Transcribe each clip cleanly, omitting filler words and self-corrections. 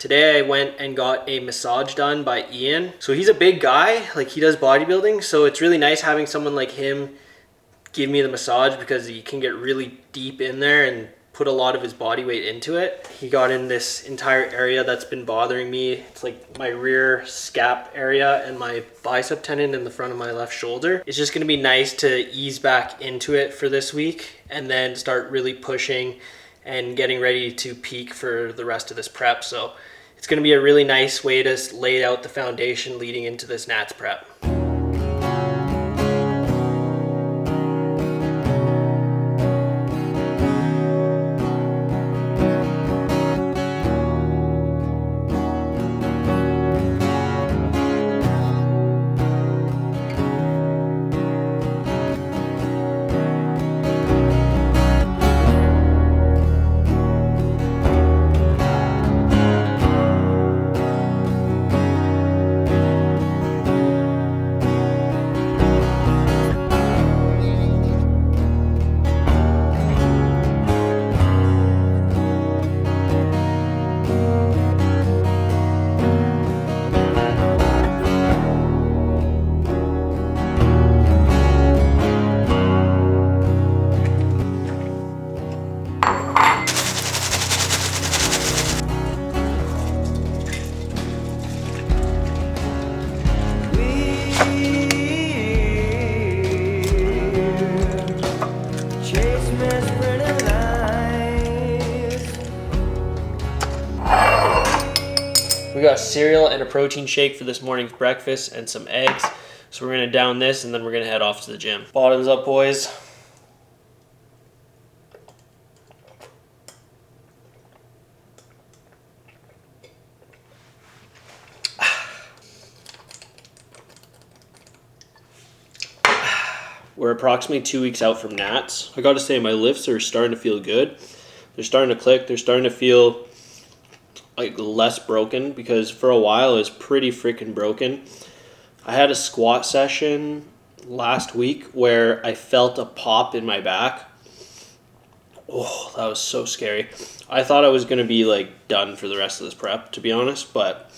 Today I went and got a massage done by Ian. So he's a big guy, like he does bodybuilding. So it's really nice having someone like him give me the massage because he can get really deep in there and put a lot of his body weight into it. He got in this entire area that's been bothering me. It's like my rear scap area and my bicep tendon in the front of my left shoulder. It's just gonna be nice to ease back into it for this week and then start really pushing and getting ready to peak for the rest of this prep. So it's gonna be a really nice way to lay out the foundation leading into this Nats prep. We got cereal and a protein shake for this morning's breakfast and some eggs. So we're gonna down this and then we're gonna head off to the gym. Bottoms up, boys. We're approximately 2 weeks out from Nats. I gotta say my lifts are starting to feel good. They're starting to click. They're starting to feel like less broken because for a while it was pretty freaking broken. I had a squat session last week where I felt a pop in my back. Oh, that was so scary. I thought I was going to be like done for the rest of this prep, to be honest, but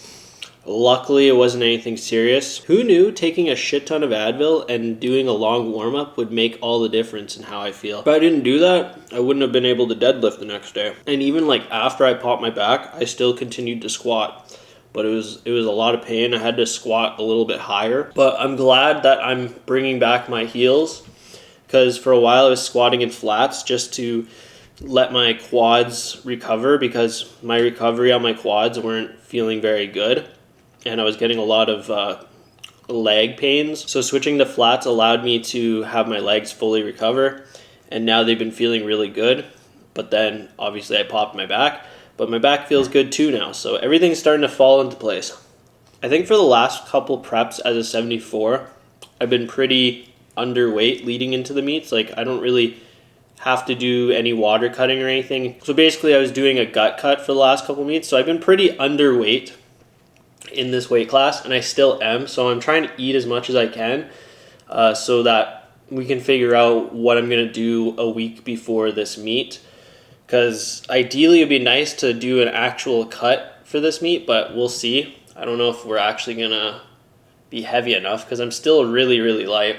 luckily it wasn't anything serious. Who knew taking a shit ton of Advil and doing a long warm-up would make all the difference in how I feel? If I didn't do that, I wouldn't have been able to deadlift the next day. And even like after I popped my back, I still continued to squat. But it was a lot of pain. I had to squat a little bit higher. But I'm glad that I'm bringing back my heels because for a while I was squatting in flats just to let my quads recover because my recovery on my quads weren't feeling very good. And I was getting a lot of leg pains. So switching to flats allowed me to have my legs fully recover. And now they've been feeling really good. But then obviously I popped my back. But my back feels good too now. So everything's starting to fall into place. I think for the last couple preps as a 74, I've been pretty underweight leading into the meets. Like I don't really have to do any water cutting or anything. So basically I was doing a gut cut for the last couple meets. So I've been pretty underweight in this weight class, and I still am. So I'm trying to eat as much as I can so that we can figure out what I'm going to do a week before this meet. Because ideally it'd be nice to do an actual cut for this meet, but we'll see. I don't know if we're actually going to be heavy enough because I'm still really, really light.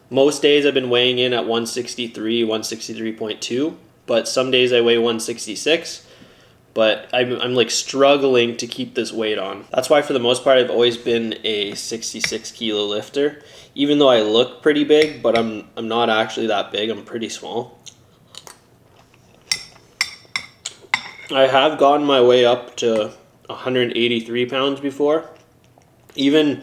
Most days I've been weighing in at 163, 163.2, but some days I weigh 166. But I'm like struggling to keep this weight on. That's why for the most part I've always been a 66 kilo lifter. Even though I look pretty big, but I'm not actually that big. I'm pretty small. I have gotten my way up to 183 pounds before. Even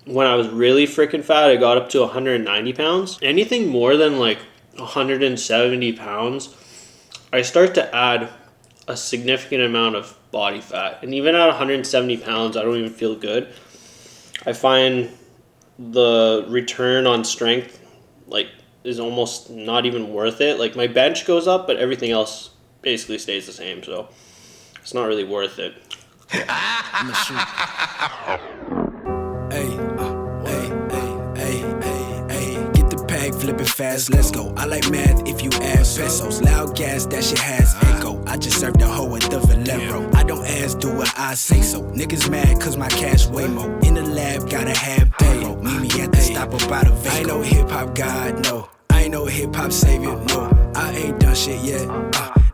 when I was really freaking fat, I got up to 190 pounds. Anything more than like 170 pounds, I start to add a significant amount of body fat. And even at 170 pounds, I don't even feel good. I find the return on strength like is almost not even worth it. Like my bench goes up, but everything else basically stays the same. So it's not really worth it. I'ma shoot. Hey, get the bag, flip it fast, let's go. I like math if you add pesos. Loud gas, that shit has echo. I just served a hoe at the Valero. I don't ask, do what I say so. Niggas mad cause my cash way more. In the lab, gotta have payroll. Meet me at the stop up by the Vaco. I ain't no hip-hop god, no. I ain't no hip-hop savior, no. I ain't done shit yet,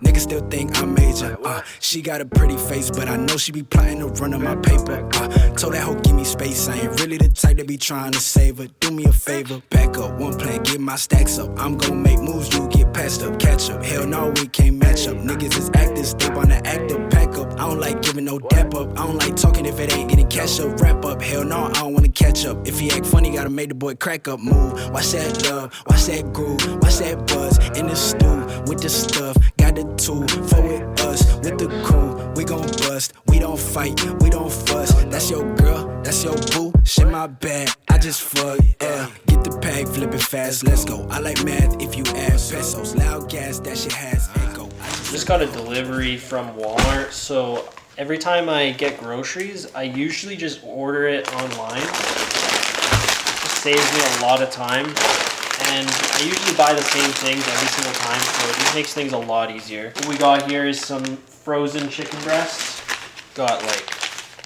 niggas still think I'm major, she got a pretty face, but I know she be plotting to run on my paper, told that hoe give me space, I ain't really the type to be trying to save her. Do me a favor, back up, one plan, get my stacks up. I'm gon' make moves, you get passed up, catch up. Hell no, we can't match up. Niggas is actors, they wanna act up, pack up. I don't like giving no dap up. I don't like talking if it ain't getting cash up, wrap up. Hell no, I don't wanna catch up. If he act funny, gotta make the boy crack up, move. Watch that love, watch that groove, watch that buzz in the stew with the stuff. Got the two, for with us, with the crew. We gon' bust, we don't fight, we don't fuss. That's your girl, that's your boo. Shit my bad, I just fuck, Get the pack, flip it fast, let's go. I like math if you add pesos. Loud gas, that shit has echo. Just got a delivery from Walmart, so every time I get groceries, I usually just order it online. It just saves me a lot of time, and I usually buy the same things every single time, so it just makes things a lot easier. What we got here is some frozen chicken breasts. Got like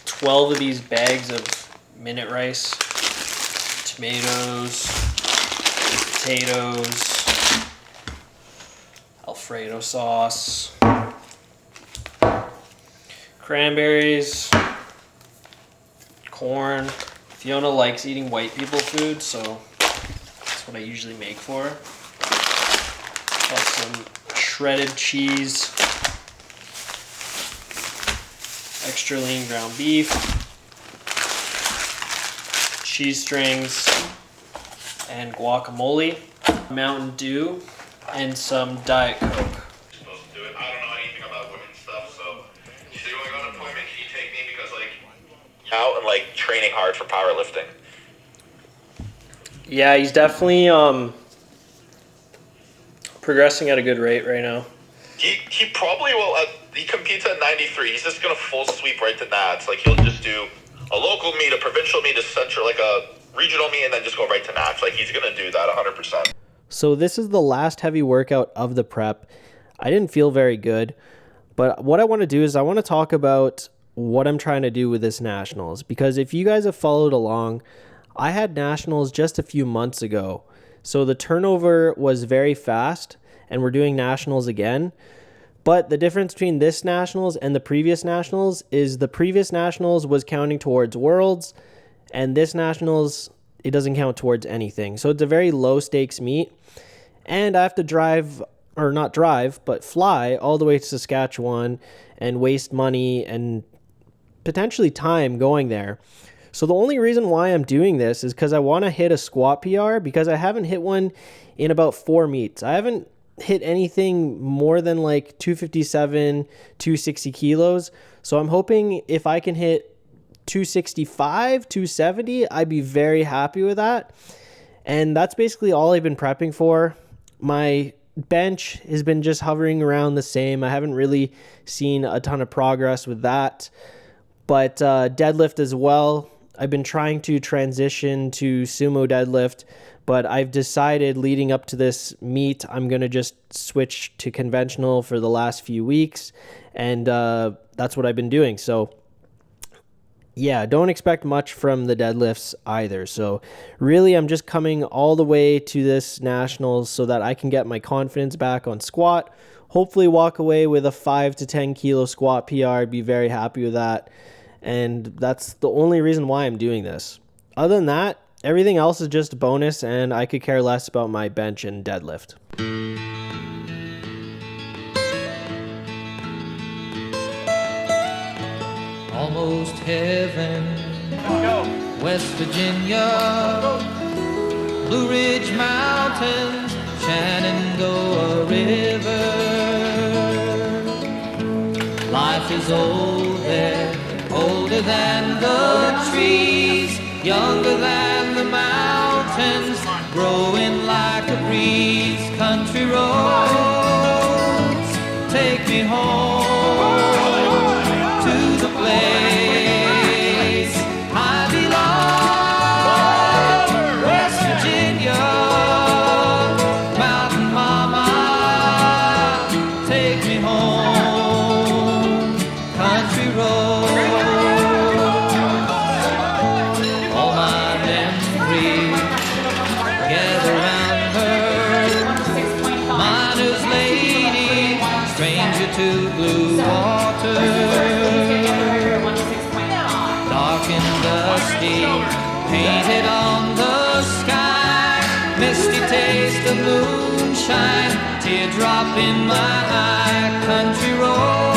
12 of these bags of minute rice, tomatoes, potatoes, Alfredo sauce, cranberries, corn. Fiona likes eating white people food, so that's what I usually make for her. Got some shredded cheese, extra lean ground beef, cheese strings, and guacamole, Mountain Dew, and some Diet Coke. Supposed to do it. I don't know anything about women's stuff, so she said, "When I go on an appointment, can you take me?" Because out and training hard for powerlifting. Yeah, he's definitely progressing at a good rate right now. He probably will. He competes at 93. He's just gonna full sweep right to Nats. He'll just do a local meet, a provincial meet, a central, a regional meet, and then just go right to Nats. He's gonna do that 100%. So this is the last heavy workout of the prep. I didn't feel very good, but what I want to do is I want to talk about what I'm trying to do with this nationals, because if you guys have followed along, I had nationals just a few months ago. So the turnover was very fast, and we're doing nationals again. But the difference between this nationals and the previous nationals is the previous nationals was counting towards worlds, and this nationals, it doesn't count towards anything. So it's a very low stakes meet, and I have to fly all the way to Saskatchewan and waste money and potentially time going there. So the only reason why I'm doing this is because I want to hit a squat PR, because I haven't hit one in about 4 meets. I haven't hit anything more than 257, 260 kilos. So I'm hoping if I can hit 265, 270, I'd be very happy with that. And that's basically all I've been prepping for. My bench has been just hovering around the same. I haven't really seen a ton of progress with that. But deadlift as well. I've been trying to transition to sumo deadlift, but I've decided leading up to this meet, I'm going to just switch to conventional for the last few weeks. And that's what I've been doing. So yeah, don't expect much from the deadlifts either. So really, I'm just coming all the way to this nationals so that I can get my confidence back on squat. Hopefully walk away with a 5 to 10 kilo squat PR. Be very happy with that. And that's the only reason why I'm doing this. Other than that, everything else is just a bonus, and I could care less about my bench and deadlift. Almost heaven, West Virginia, Blue Ridge Mountains, Shenandoah River. Life is old there, older than the trees, younger than the mountains, growing like a breeze. Country roads, take me home to the place I belong. West Virginia, home, country road. All my memories gather round her, miner's lady, stranger to blue water. Dark and dusty, painted on the sky, misty taste of moonshine, teardrop in my eye, country road.